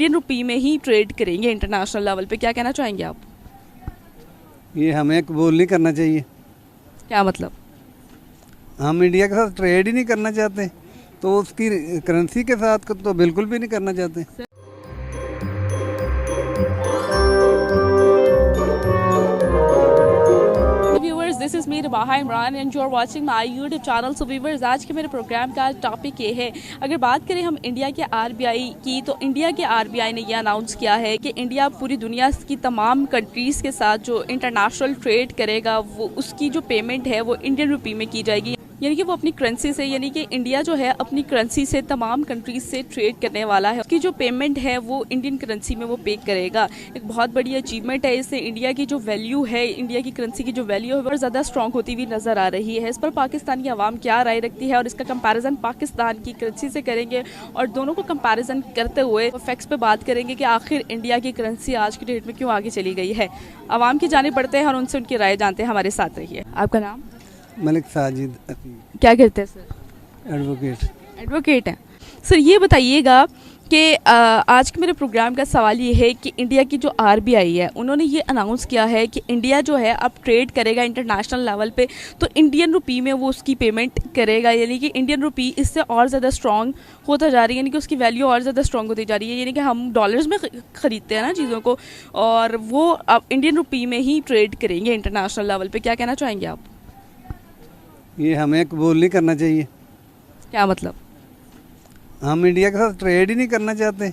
Indian rupee में ही trade करेंगे international level पे, क्या कहना चाहेंगे आप? ये हमें कबूल नहीं करना चाहिए। क्या मतलब? हम इंडिया के साथ ट्रेड ही नहीं करना चाहते, तो उसकी करेंसी के साथ तो बिल्कुल भी नहीं करना चाहते। This is me Rabaha Imran and you are watching my YouTube channel. So viewers, आज के मेरे प्रोग्राम का टॉपिक ये है, अगर बात करें हम इंडिया के आरबीआई की, तो इंडिया के आरबीआई ने यह अनाउंस किया है कि इंडिया पूरी दुनिया की तमाम कंट्रीज़ के साथ जो इंटरनेशनल ट्रेड करेगा वो उसकी जो पेमेंट है वो इंडियन रुपी में की जाएगी, यानी कि वो अपनी करेंसी से, यानी कि इंडिया जो है अपनी करेंसी से तमाम कंट्रीज से ट्रेड करने वाला है। उसकी जो पेमेंट है वो इंडियन करेंसी में वो पे करेगा। एक बहुत बड़ी अचीवमेंट है। इससे इंडिया की जो वैल्यू है, इंडिया की करेंसी की जो वैल्यू है वो ज़्यादा स्ट्रॉन्ग होती हुई नज़र आ रही है। इस पर पाकिस्तान की आवाम क्या राय रखती है और इसका कंपैरिजन पाकिस्तान की करेंसी से करेंगे और दोनों को कंपैरिजन करते हुए फैक्ट्स पे बात करेंगे कि आखिर इंडिया की करेंसी आज की डेट में क्यों आगे चली गई है। आवाम की जाने पड़ते हैं और उनसे उनकी राय जानते हैं। हमारे साथ रहिए। आपका नाम? मलिक साजिद। क्या करते हैं सर? एडवोकेट हैं सर। ये बताइएगा कि आज के मेरे प्रोग्राम का सवाल ये है कि इंडिया की जो आरबीआई है उन्होंने ये अनाउंस किया है कि इंडिया जो है अब ट्रेड करेगा इंटरनेशनल लेवल पे, तो इंडियन रुपी में वो उसकी पेमेंट करेगा, यानी कि इंडियन रुपी इससे और ज़्यादा स्ट्रॉन्ग होता जा रही है, यानी कि उसकी वैल्यू और ज़्यादा स्ट्रॉन्ग होती जा रही है। यानी कि हम डॉलर्स में ख़रीदते हैं ना चीज़ों को, और वो अब इंडियन रुपी में ही ट्रेड करेंगे इंटरनेशनल लेवल पर। क्या कहना चाहेंगे आप? ये हमें कबूल नहीं करना चाहिए। क्या मतलब? हम इंडिया के साथ ट्रेड ही नहीं करना चाहते,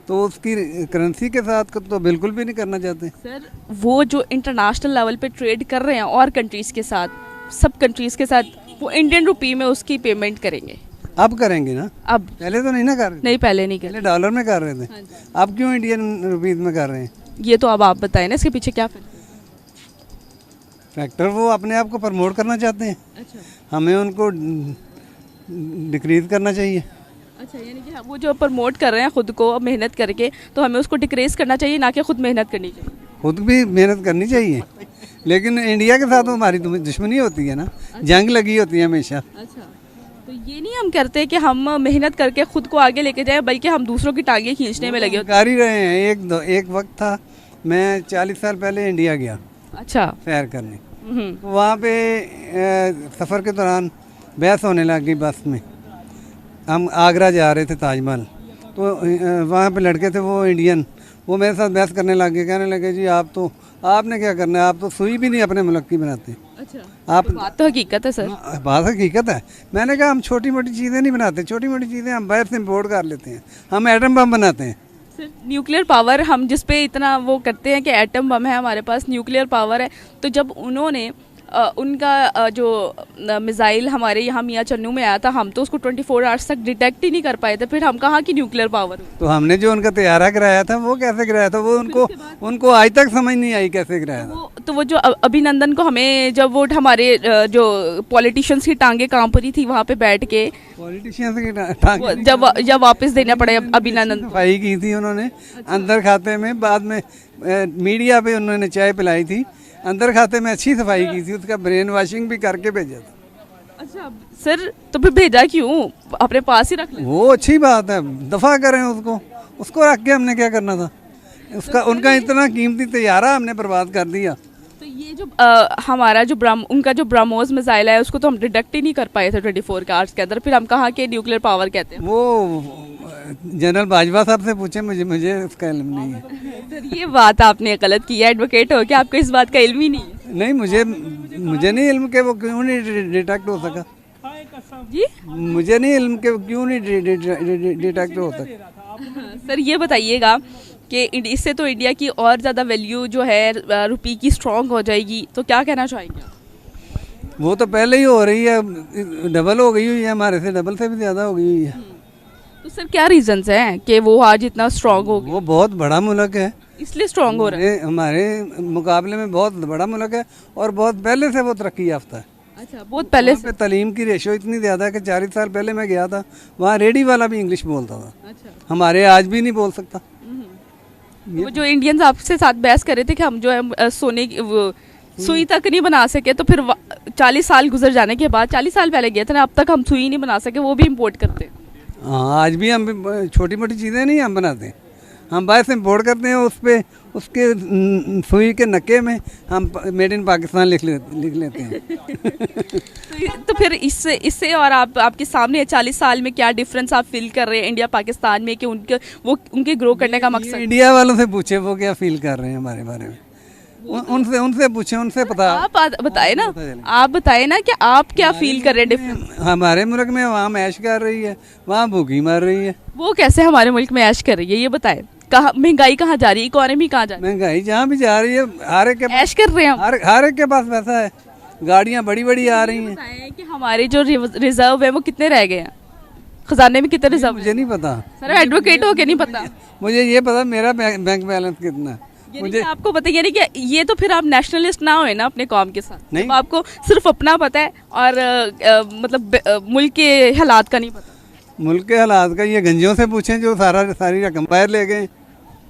तो उसकी करेंसी के साथ तो बिल्कुल भी नहीं करना चाहते। सर, वो जो इंटरनेशनल लेवल पे ट्रेड कर रहे हैं और कंट्रीज़ के साथ, सब कंट्रीज़ के साथ, वो इंडियन रुपी में उसकी पेमेंट करेंगे। अब करेंगे ना? अब पहले तो नहीं ना कर रहे? नहीं, पहले नहीं कर पहले डॉलर में कर रहे थे। अब क्यों इंडियन रुपीज में कर रहे हैं? ये तो अब आप बताएं ना, इसके पीछे क्या फैक्टर वो अपने आप को प्रमोट करना चाहते हैं। अच्छा, हमें उनको डिक्रीज करना चाहिए। अच्छा, यानी कि वो जो प्रमोट कर रहे हैं खुद को मेहनत करके, तो हमें उसको डिक्रीज करना चाहिए, ना कि खुद मेहनत करनी चाहिए। खुद भी मेहनत करनी चाहिए, लेकिन इंडिया के साथ हमारी दुश्मनी होती है ना। जंग लगी होती है हमेशा। अच्छा, तो ये नहीं हम करते कि हम मेहनत करके खुद को आगे लेके जाएं, बल्कि हम दूसरों की टांगें खींचने में लगे कर ही रहे हैं। एक वक्त था, मैं 40 साल पहले इंडिया गया। अच्छा, सैर करने। तो वहाँ पे सफ़र के दौरान बहस होने लग गई बस में। हम आगरा जा रहे थे, ताजमहल, तो वहाँ पे लड़के थे वो इंडियन, वो मेरे साथ बहस करने लगे, कहने लगे जी आपने क्या करना है, आप तो सुई भी नहीं अपने मुल्क की बनाते। अच्छा, आप बात तो हकीकत है सर। बात हकीकत है। मैंने कहा हम छोटी मोटी चीज़ें नहीं बनाते, छोटी मोटी चीज़ें हम बाहर से इम्पोर्ट कर लेते हैं। हम एटम बम बनाते हैं। न्यूक्लियर पावर हम जिस पे इतना वो करते हैं कि एटम बम है हमारे पास, न्यूक्लियर पावर है, तो जब उन्होंने उनका जो मिसाइल हमारे यहाँ मियाँ चन्नू में आया था, हम तो उसको 24 आवर्स तक डिटेक्ट ही नहीं कर पाए थे, फिर हम कहाँ की न्यूक्लियर पावर। तो हमने जो उनका तैयारा कराया था वो कैसे कराया था, वो उनको आज तक समझ नहीं आई कैसे कराया था। तो वो जो अभिनंदन को हमें जब वो हमारे जो पॉलिटिशियंस की टांगे कांप रही थी वहाँ पे बैठ के, पॉलिटिशियंस की टांगे जब वापस देना पड़े अभिनंदन, सफाई की थी उन्होंने अंदर खाते में, बाद में मीडिया पे उन्होंने चाय पिलाई थी, अंदर खाते में अच्छी सफाई की थी, उसका ब्रेन वॉशिंग भी करके भेजा था। अच्छा सर, तो फिर भेजा क्यों? अपने पास ही रख ले। वो अच्छी बात है, दफा करें उसको रख के हमने क्या करना था? उनका इतना कीमती तैयारा हमने बर्बाद कर दिया। तो ये जो हमारा जो उनका जो ब्रह्मोस मिसाइल है उसको तो हम डिटेक्ट ही नहीं कर पाए थे 24 आवर्स के अंदर, फिर हम कहाँ के न्यूक्लियर पावर कहते हैं? वो जनरल बाजवा साहब से पूछे, मुझे उसका इल्म नहीं है। सर, ये बात आपने गलत की है, एडवोकेट हो कि आपको इस बात का इल्म ही नहीं है? नहीं, मुझे नहीं इल्म के वो क्यों नहीं डिटेक्ट हो सका जी। मुझे नहीं इल्म के क्यों नहीं डिटेक्ट हो सका। सर, ये बताइएगा कि इससे तो इंडिया की और ज़्यादा वैल्यू जो है रुपी की स्ट्रॉन्ग हो जाएगी, तो क्या कहना चाहेंगे? वो तो पहले ही हो रही है, डबल हो गई हुई है, हमारे से डबल से भी ज़्यादा हो गई हुई है। तो सर, क्या रीजंस हैं कि वो आज इतना स्ट्रॉन्ग हो गया? वो बहुत बड़ा मुल्क है, इसलिए स्ट्रॉन्ग हो रहा है। हमारे मुकाबले में बहुत बड़ा मुल्क है और बहुत पहले से वो तरक्की याफ्ता है। अच्छा, बहुत पहले से। तालीम की रेशो इतनी ज़्यादा है कि 40 साल पहले मैं गया था, वहाँ रेडी वाला भी इंग्लिश बोलता था। अच्छा, हमारे आज भी नहीं बोल सकता। वो जो इंडियंस आपसे साथ बहस कर रहे थे कि हम जो है सोने की सुई तक नहीं बना सके, तो फिर 40 साल गुजर जाने के बाद, 40 साल पहले गए थे ना, अब तक हम सुई नहीं बना सके, वो भी इम्पोर्ट करते। हाँ, आज भी हम छोटी मोटी चीज़ें नहीं हम बनाते, हम बाहर से इम्पोर्ट करते हैं, उस पे उसके सुई के नक्के में हम मेड इन पाकिस्तान लिख लेते हैं। तो फिर इससे और आपके सामने 40 साल में क्या डिफरेंस आप फील कर रहे हैं इंडिया पाकिस्तान में, कि उनके ग्रो करने का मकसद? इंडिया वालों से पूछे वो क्या फील कर रहे हैं हमारे बारे में, उनसे पूछे, उनसे पता। आप बताए ना, आप बताए ना कि आप क्या फील कर रहे हैं डिफरेंस। हमारे मुल्क में वहाँ ऐश कर रही है, वहाँ भूखी मर रही है। वो कैसे हमारे मुल्क में ऐश कर रही है, ये बताए? कहाँ महंगाई कहाँ जा रही है, इकोनॉमी कहाँ जा रही है? महंगाई जहाँ भी जा रही है, हर एक के ऐश कर रहे हैं हम। हर एक के पास पैसा है, गाड़ियाँ बड़ी बड़ी आ रही हैं। बताएं कि हमारे जो रिजर्व है वो कितने रह गए हैं, खजाने में कितने रिजर्व? मुझे नहीं पता सर, एडवोकेट हो के नहीं पता? मुझे ये पता मेरा बैंक बैलेंस कितना है मुझे आपको पता, यानी कि ये तो फिर आप नेशनलिस्ट ना हुए ना अपने कौम के साथ। नहीं, आपको सिर्फ अपना पता है और मतलब मुल्क के हालात का नहीं पता। मुल्क के हालात का ये गंजों से पूछें जो सारी रकम बाहर ले गए।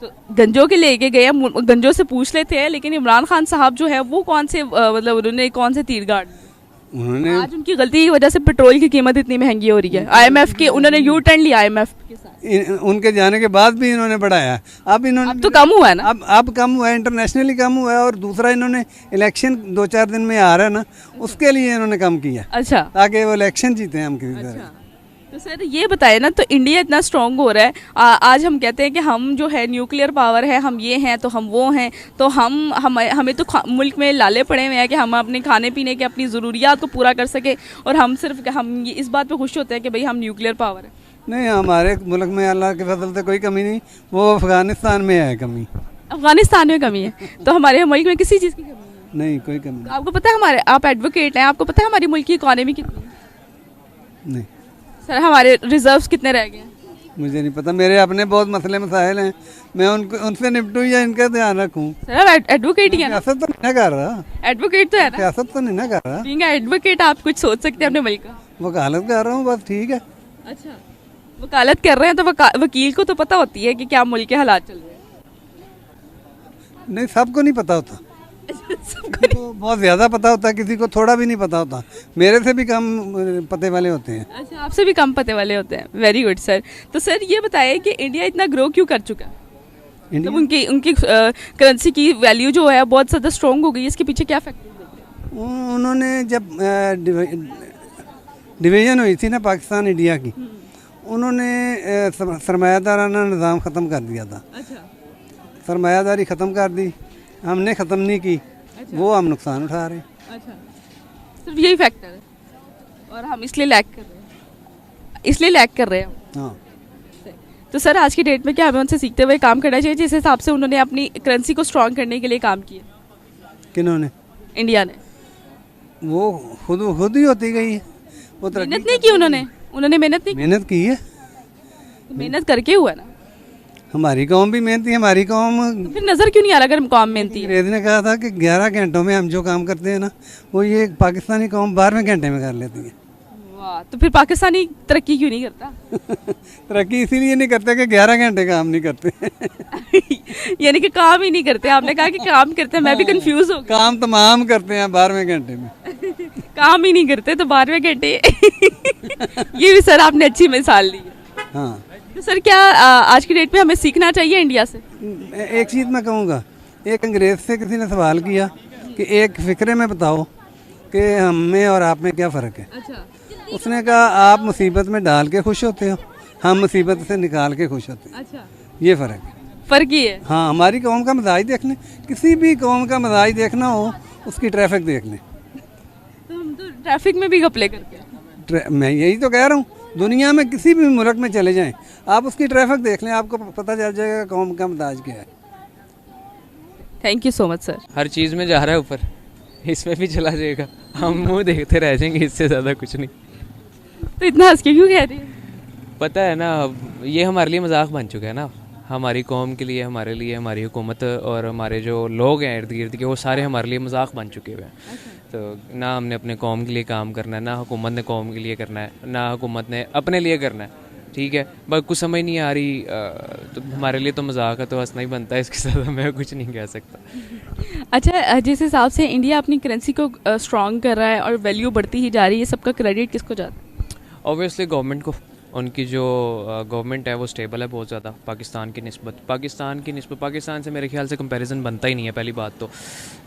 तो गंजों के लेके गए, गंजों से पूछ लेते हैं, लेकिन इमरान खान साहब जो है वो कौन से मतलब उन्होंने कौन से तीर गाड़? उन्होंने आज उनकी गलती की वजह से पेट्रोल की कीमत इतनी महंगी हो रही है। IMF के उन्होंने यू टर्न लिया, IMF के साथ उनके जाने के बाद भी इन्होंने बढ़ाया। अब इन्होंने अब तो कम हुआ है ना, अब कम हुआ है, इंटरनेशनली कम हुआ है। और दूसरा इन्होंने इलेक्शन 2-4 दिन में आ रहा है ना, उसके लिए इन्होंने कम किया। अच्छा, ताकि वो इलेक्शन जीते हम किसी तरह। अच्छा। तो सर ये बताए ना, तो इंडिया इतना स्ट्रांग हो रहा है, आज हम कहते हैं कि हम जो है न्यूक्लियर पावर है, हम ये हैं तो हम वो हैं, तो हमें तो मुल्क में लाले पड़े हुए हैं कि हम अपने खाने पीने के अपनी ज़रूरियात को पूरा कर सके, और हम इस बात पे खुश होते हैं कि भाई हम न्यूक्लियर पावर है। नहीं, हमारे मुल्क में अल्लाह के फजल से कोई कमी नहीं, वो अफगानिस्तान में है कमी। अफगानिस्तान में कमी है, तो हमारे मुल्क में किसी चीज़ की कमी नहीं, कोई कमी नहीं। आपको पता है, आप एडवोकेट हैं, आपको पता है हमारी मुल्क की इकॉनमी कितनी है? नहीं सर, हमारे रिजर्व्स कितने रह गए हैं? मुझे नहीं पता, मेरे अपने बहुत मसले मसाइल हैं, मैं उनसे निपटूं या इनका ध्यान रखूं। सर, आप एडवोकेट ही है ना? सियासत तो नहीं कर रहा, एडवोकेट तो है ना? सियासत तो नहीं कर रहा। बीइंग एडवोकेट आप कुछ सोच सकते हैं अपने मुल्क का? वकालत कर रहा हूँ बस, ठीक है। अच्छा, वकालत कर रहे हैं तो वकील को तो पता होती है कि क्या मुल्क के हालात चल रहे हैं। नहीं, सबको नहीं पता होता, सबको बहुत ज़्यादा पता होता है, किसी को थोड़ा भी नहीं पता होता। मेरे से भी कम पते वाले होते हैं। अच्छा, आपसे भी कम पते वाले होते हैं। Very good sir. तो सर ये बताइए कि इंडिया इतना ग्रो क्यों कर चुका है? मतलब उनकी करेंसी की वैल्यू जो है बहुत ज़्यादा स्ट्रॉन्ग हो गई, इसके पीछे क्या फैक्टर? उन्होंने जब डिवीज़न हुई थी ना पाकिस्तान इंडिया की, उन्होंने सरमायादाराना निज़ाम ख़त्म कर दिया था। अच्छा, सरमायादारी ख़त्म कर दी, हमने ख़त्म नहीं की। अच्छा। वो हम नुकसान उठा रहे हैं। अच्छा, सिर्फ यही फैक्टर है, और हम इसलिए लैग कर रहे हैं, हाँ। तो सर आज की डेट में क्या हमें उनसे सीखते हुए काम करना चाहिए, जिस हिसाब से उन्होंने अपनी करेंसी को स्ट्रॉन्ग करने के लिए काम किया? किन्होंने? इंडिया ने। वो खुद ही होती गई है, वो मेहनत नहीं की उन्होंने मेहनत की है। मेहनत करके हुआ ना। हमारी कौम भी मेहनती, हमारी कौम तो फिर नजर क्यों नहीं आ रहा अगर कौम मेहनती है? अंग्रेज ने कहा था कि 11 घंटों में हम जो काम करते हैं ना, वो ये पाकिस्तानी कौम 12वें घंटे में कर लेती है। वाह, तो फिर पाकिस्तानी तरक्की क्यों नहीं करता? तरक्की इसीलिए नहीं करते कि 11 घंटे काम नहीं करते। यानी कि काम ही नहीं करते। आपने कहा कि काम करते हैं, मैं भी कंफ्यूज हो गई। काम तमाम करते हैं 12वें घंटे में। काम ही नहीं करते तो 12वें घंटे। ये भी सर आपने अच्छी मिसाल दी है। हाँ, तो सर क्या आज की डेट में हमें सीखना चाहिए इंडिया से? एक चीज़ मैं कहूँगा, एक अंग्रेज़ से किसी ने सवाल किया कि एक फ़िक्रे में बताओ कि हम में और आप में क्या फ़र्क है। अच्छा, उसने कहा आप मुसीबत में डाल के खुश होते हो, हम मुसीबत से निकाल के खुश होते हैं। अच्छा, ये फ़र्क है। फ़र्क ही है। हाँ, हमारी कौम का मिजाज देख लें, किसी भी कौम का मिजाज देखना हो उसकी ट्रैफिक देख लें। तो हम तो ट्रैफिक में भी घपले करते हैं। मैं यही तो कह रहा हूँ, दुनिया में किसी भी मुल्क में चले जाएं, आप उसकी ट्रैफिक देख लें, आपको पता चल जाएगा कौम का मिजाज क्या है। Thank you so much sir. हर चीज़ में जा रहा है ऊपर, इसमें भी चला जाएगा, हम मुंह देखते रह जाएंगे, इससे ज़्यादा कुछ नहीं। तो इतना हंस के क्यों कह रही है? पता है ना, ये हमारे लिए मजाक बन चुका है ना, हमारी कौम के लिए, हमारे लिए, हमारी हुकूमत और हमारे जो लोग हैं इर्द गिर्द के, वो सारे हमारे लिए मजाक बन चुके हुए हैं। तो ना हमने अपने कौम के लिए काम करना है, ना हुकूमत ने कौम के लिए करना है, ना हुकूमत ने अपने लिए करना है। ठीक है, बस कुछ समझ नहीं आ रही, तो हमारे लिए तो मजाक है, तो हंसना ही बनता है, इसके साथ मैं कुछ नहीं कह सकता। अच्छा, जिस हिसाब से इंडिया अपनी करेंसी को स्ट्रॉन्ग कर रहा है और वैल्यू बढ़ती ही जा रही है, सबका क्रेडिट किसको जाता है? ऑब्वियसली गवर्नमेंट को, उनकी जो गवर्नमेंट है वो स्टेबल है बहुत ज़्यादा पाकिस्तान की निस्बत। पाकिस्तान से मेरे ख्याल से कंपैरिजन बनता ही नहीं है पहली बात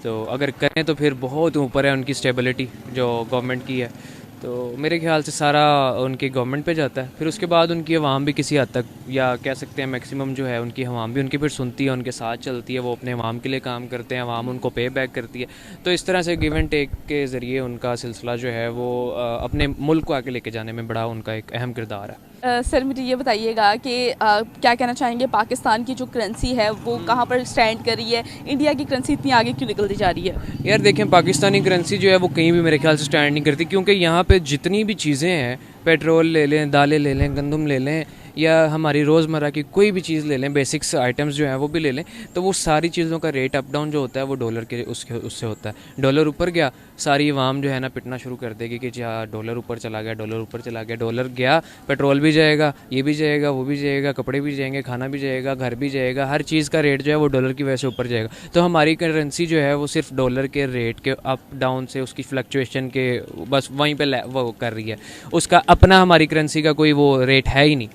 तो अगर करें तो फिर बहुत ऊपर है उनकी स्टेबिलिटी जो गवर्नमेंट की है। तो मेरे ख्याल से सारा उनकी गवर्नमेंट पे जाता है। फिर उसके बाद उनकी आवाम भी किसी हद तक, या कह सकते हैं मैक्सिमम जो है उनकी आवाम भी उनकी फिर सुनती है, उनके साथ चलती है, वो अपने आवाम के लिए काम करते हैं, आवाम उनको पे बैक करती है। तो इस तरह से गिव एंड टेक के ज़रिए उनका सिलसिला जो है वो अपने मुल्क को आगे लेके जाने में बड़ा उनका एक अहम किरदार है। सर मुझे ये बताइएगा कि क्या कहना चाहेंगे, पाकिस्तान की जो करेंसी है वो कहाँ पर स्टैंड कर रही है, इंडिया की करेंसी इतनी आगे क्यों निकलती जा रही है? यार देखें, पाकिस्तानी करेंसी जो है वो कहीं भी मेरे ख्याल से स्टैंड नहीं करती, क्योंकि यहाँ पे जितनी भी चीज़ें हैं, पेट्रोल ले लें, दालें ले लें, गंदम ले लें, या हमारी रोज़मर्रा की कोई भी चीज़ ले लें, बेसिक्स आइटम्स जो हैं वो भी ले लें, तो वो सारी चीज़ों का रेट अप डाउन जो होता है वो डॉलर के उससे होता है। डॉलर ऊपर गया, सारी आवाम जो है ना पिटना शुरू कर देगी कि हाँ डॉलर ऊपर चला गया, डॉलर ऊपर चला गया। डॉलर गया, पेट्रोल भी जाएगा, ये भी जाएगा, वो भी जाएगा, कपड़े भी जाएंगे, खाना भी जाएगा, घर भी जाएगा, हर चीज़ का रेट जो है वो डॉलर की वजह से ऊपर जाएगा। तो हमारी करेंसी जो है वो सिर्फ डॉलर के रेट के अप डाउन से, उसकी फ्लक्चुएशन के बस वहीं पे वो कर रही है, उसका अपना हमारी करेंसी का कोई वो रेट है ही नहीं।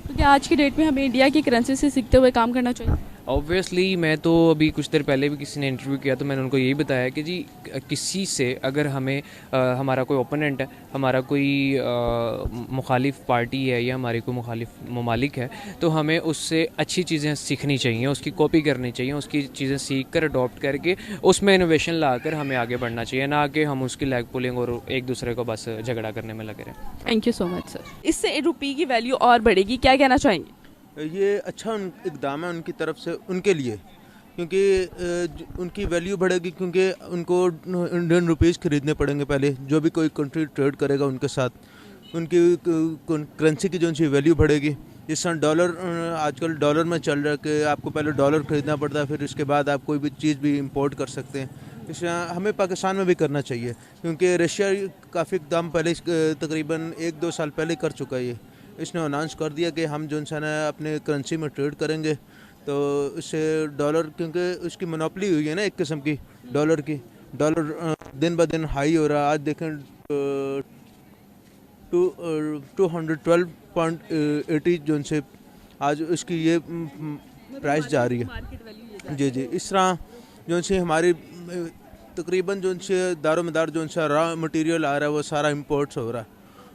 तो क्या आज की डेट में हमें इंडिया की करेंसी से सीखते हुए काम करना चाहिए? ऑब्वियसली मैं तो अभी कुछ देर पहले भी किसी ने इंटरव्यू किया तो मैंने उनको यही बताया कि जी किसी से अगर हमें हमारा कोई ओपोनेंट है, हमारा कोई मुखालिफ पार्टी है या हमारी कोई मुखालिफ ममालिक है, तो हमें उससे अच्छी चीज़ें सीखनी चाहिए, उसकी कॉपी करनी चाहिए, उसकी चीज़ें सीख कर अडॉप्ट करके उसमें इनोवेशन ला कर हमें आगे बढ़ना चाहिए, ना कि हम उसकी लैग पुलिंग और एक दूसरे को बस झगड़ा करने में लगे रहें। Thank you so much sir. इससे रुपये की वैल्यू और बढ़ेगी, क्या कहना चाहेंगे? ये अच्छा इक़दाम है उनकी तरफ से, उनके लिए, क्योंकि उनकी वैल्यू बढ़ेगी, क्योंकि उनको इंडियन रुपीज़ खरीदने पड़ेंगे पहले। जो भी कोई कंट्री ट्रेड करेगा उनके साथ उनकी करेंसी की जो सी वैल्यू बढ़ेगी। जिस तरह डॉलर आजकल डॉलर में चल रहा है कि आपको पहले डॉलर खरीदना पड़ता है, फिर उसके बाद आप कोई भी चीज़ भी इंपोर्ट कर सकते हैं। इस तरह हमें पाकिस्तान में भी करना चाहिए, क्योंकि रशिया काफ़ी इक़दाम पहले तकरीबन 1-2 साल पहले कर चुका है। इसने अनाउंस कर दिया कि हम जो है अपने करेंसी में ट्रेड करेंगे, तो इससे डॉलर, क्योंकि उसकी मोनोपोली हुई है ना एक किस्म की डॉलर की। डॉलर दिन ब दिन हाई हो रहा है। आज देखें 212.80 जो से आज उसकी ये प्राइस जा रही है। जी जी, इस तरह जो से हमारी तकरीबन जो से दारोमदार जो से रॉ मटेरियल आ रहा है वो सारा इंपोर्ट्स हो रहा है।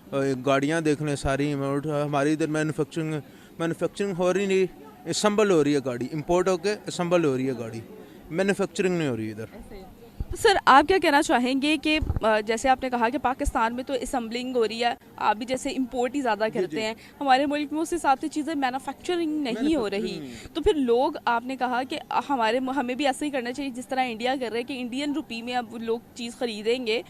गाड़ियाँ देख लें, सारी हमारी इधर मैन्युफैक्चरिंग हो रही नहीं, असम्बल हो रही है गाड़ी, इंपोर्ट होके असम्बल हो रही है गाड़ी, मैन्युफैक्चरिंग नहीं हो रही इधर। तो सर आप क्या कहना चाहेंगे कि जैसे आपने कहा कि पाकिस्तान में तो असम्बलिंग हो रही है, आप भी जैसे इंपोर्ट ही ज़्यादा करते हैं, हमारे मुल्क में उस हिसाब से चीज़ें मैन्युफैक्चरिंग नहीं हो रही, तो फिर लोग, आपने कहा कि हमें भी ऐसा ही करना चाहिए जिस तरह इंडिया कर रहे हैं कि इंडियन रुपये में अब लोग चीज़ खरीदेंगे,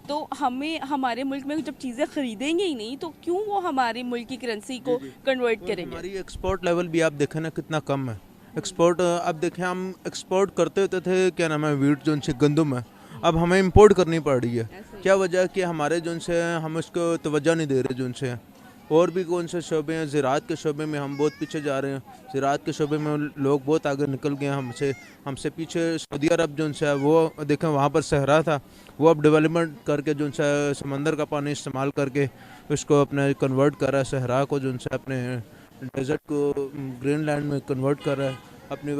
तो हमें हमारे मुल्क में जब चीज़ें खरीदेंगे ही नहीं तो क्यों वो हमारे मुल्क की करेंसी को कन्वर्ट करेंगे? हमारी एक्सपोर्ट लेवल भी आप देखें ना कितना कम है। एक्सपोर्ट अब देखें, हम एक्सपोर्ट करते होते थे, क्या नाम है, वीट जो से गंदम है, अब हमें इंपोर्ट करनी पड़ रही है। क्या वजह है कि हमारे जो से हम उसको तवज्जो नहीं दे रहे जो से। और भी कौन से शोबे हैं, ज़राअत के शोबे में हम बहुत पीछे जा रहे हैं। ज़राअत के शोबे में लोग बहुत आगे निकल गए हैं हमसे पीछे। सऊदी अरब जो है वो देखें, वहाँ पर सहरा था, वो अब डेवलपमेंट करके जो है समंदर का पानी इस्तेमाल करके उसको अपने कन्वर्ट कर रहा है, सहरा को जो है अपने डेजर्ट को ग्रीन लैंड में कन्वर्ट कर रहा है। अपनी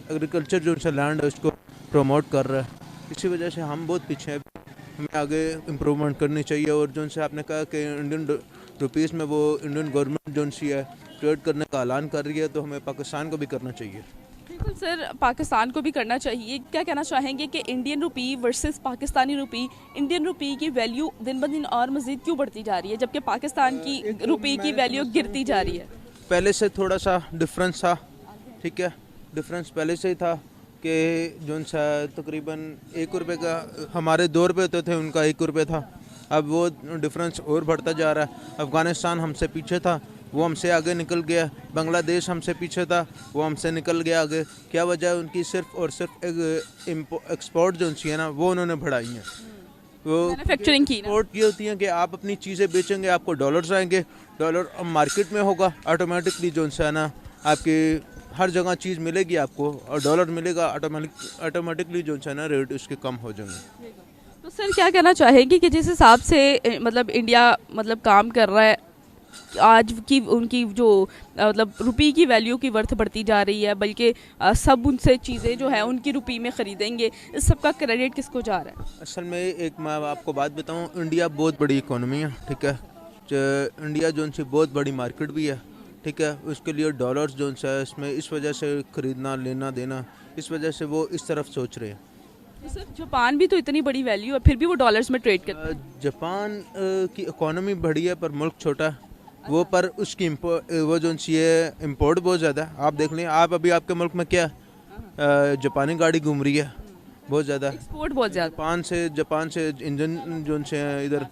एग्रीकल्चर जो है लैंड है उसको प्रमोट कर रहा है। इसी वजह से हम बहुत पीछे हैं, हमें आगे इम्प्रूवमेंट करनी चाहिए। और जो से आपने कहा कि इंडियन रुपीज़ में वो इंडियन गवर्नमेंट जो सी है ट्रेड करने का ऐलान कर रही है, तो हमें पाकिस्तान को भी करना चाहिए। बिल्कुल सर, पाकिस्तान को भी करना चाहिए। क्या कहना चाहेंगे कि इंडियन रुपी वर्सेस पाकिस्तानी रुपी, इंडियन रुपी की वैल्यू दिन ब दिन और मज़ीद क्यों बढ़ती जा रही है, जबकि पाकिस्तान की रुपी की वैल्यू गिरती जा रही है? पहले से थोड़ा सा डिफरेंस था, ठीक है, डिफरेंस पहले से ही था कि जो सा तकरीबन 1 रुपये का हमारे 2 रुपये होते थे, उनका 1 रुपये था। अब वो डिफरेंस और बढ़ता जा रहा है। अफ़गानिस्तान हमसे पीछे था, वो हमसे आगे निकल गया। बांग्लादेश हमसे पीछे था, वो हमसे निकल गया आगे। क्या वजह है? उनकी सिर्फ और सिर्फ एक्सपोर्ट जो है ना वो उन्होंने बढ़ाई हैं। वो मैन्युफैक्चरिंग की एक्सपोर्ट ये होती है कि आप अपनी चीज़ें बेचेंगे, आपको डॉलर्स आएंगे, डॉलर मार्केट में होगा, ऑटोमेटिकली जो है ना आपकी हर जगह चीज़ मिलेगी आपको और डॉलर मिलेगा, ऑटोमेटिकली जो है ना रेट उसके कम हो जाएंगे। तो तो सर क्या कहना चाहेंगे कि जिस हिसाब से मतलब इंडिया मतलब काम कर रहा है, आज की उनकी जो मतलब रुपये की वैल्यू की वर्थ बढ़ती जा रही है, बल्कि सब उनसे चीज़ें जो है उनकी रुपये में ख़रीदेंगे, इस सब का क्रेडिट किसको जा रहा है? असल में एक मैं आपको बात बताऊं, इंडिया बहुत बड़ी इकोनॉमी है, ठीक है। इंडिया जो उनसे बहुत बड़ी मार्केट भी है, ठीक है। उसके लिए डॉलर्स जो है इसमें इस वजह से ख़रीदना लेना देना, इस वजह से वो इस तरफ सोच रहे हैं। तो सर जापान भी तो इतनी बड़ी वैल्यू है, फिर भी वो डॉलर्स में ट्रेड करता है। जापान की इकोनॉमी बड़ी है पर मुल्क छोटा है वो, पर उसकी वो जो है इम्पोर्ट बहुत ज़्यादा है। आप देख लें, आप अभी आपके मुल्क में क्या जापानी गाड़ी घूम रही है बहुत ज़्यादा, एक्सपोर्ट बहुत ज़्यादा। जापान से इंजन जो से इधर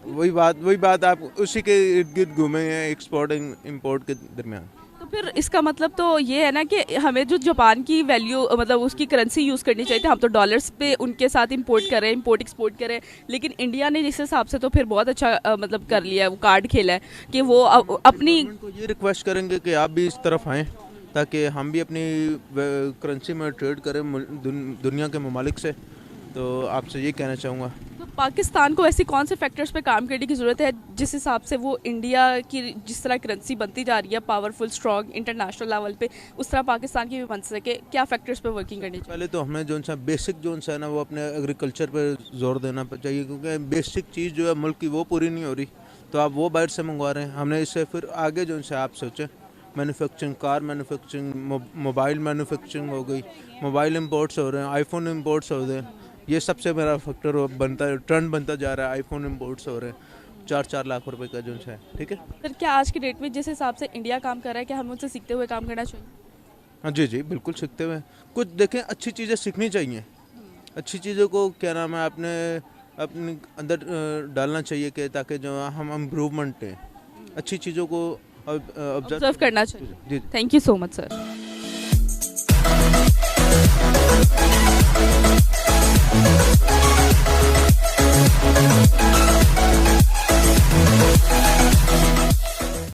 वही बात आप उसी के इर्द गिर्द घूमे हैं, एक्सपोर्ट इम्पोर्ट के दरमियान। तो फिर इसका मतलब तो ये है ना कि हमें जो जापान की वैल्यू मतलब उसकी करेंसी यूज़ करनी चाहिए थी। हम तो डॉलर्स पे उनके साथ इंपोर्ट कर रहे हैं, इंपोर्ट एक्सपोर्ट कर रहे हैं, लेकिन इंडिया ने जिस हिसाब से तो फिर बहुत अच्छा मतलब कर लिया है, वो कार्ड खेला है कि वो अपनी को ये रिक्वेस्ट करेंगे कि आप भी इस तरफ आएँ ताकि हम भी अपनी करेंसी में ट्रेड करें दुनिया के ममालिक से। तो आपसे ये कहना चाहूँगा। तो पाकिस्तान को ऐसी कौन से फैक्टर्स पे काम करने की ज़रूरत है जिस हिसाब से वो इंडिया की जिस तरह करेंसी बनती जा रही है पावरफुल स्ट्रॉन्ग इंटरनेशनल लेवल पे, उस तरह पाकिस्तान की भी बन सके? क्या फैक्टर्स पे वर्किंग करनी चाहिए? पहले तो हमें जो सा बेसिक जो है ना वो अपने एग्रीकल्चर पर जोर देना चाहिए, क्योंकि बेसिक चीज़ जो है मुल्क की वो पूरी नहीं हो रही, तो आप वो बाहर से मंगवा रहे हैं। हमने इससे फिर आगे जो है आप सोचें, manufacturing, car manufacturing, mobile manufacturing हो गई, मोबाइल इम्पोर्ट्स हो रहे हैं, आईफोन इम्पोर्ट्स हो रहे हैं। ये सबसे बड़ा फैक्टर बनता है, ट्रेंड बनता जा रहा है। आईफोन इम्पोर्ट्स हो रहे हैं 4-4 लाख रुपए का जो है, ठीक है। सर क्या आज की डेट में जिस हिसाब से इंडिया काम कर रहा है, क्या हम उनसे सीखते हुए काम करना चाहिए? हाँ जी जी, बिल्कुल सीखते हुए कुछ देखें, अच्छी चीज़ें सीखनी चाहिए। अच्छी चीज़ों को क्या नाम है आपने अपने अंदर डालना चाहिए कि ताकि जो हम इम्प्रूवमेंट हैं, अच्छी चीज़ों को ऑब्जर्व करना चाहिए। जी। Thank you so much sir.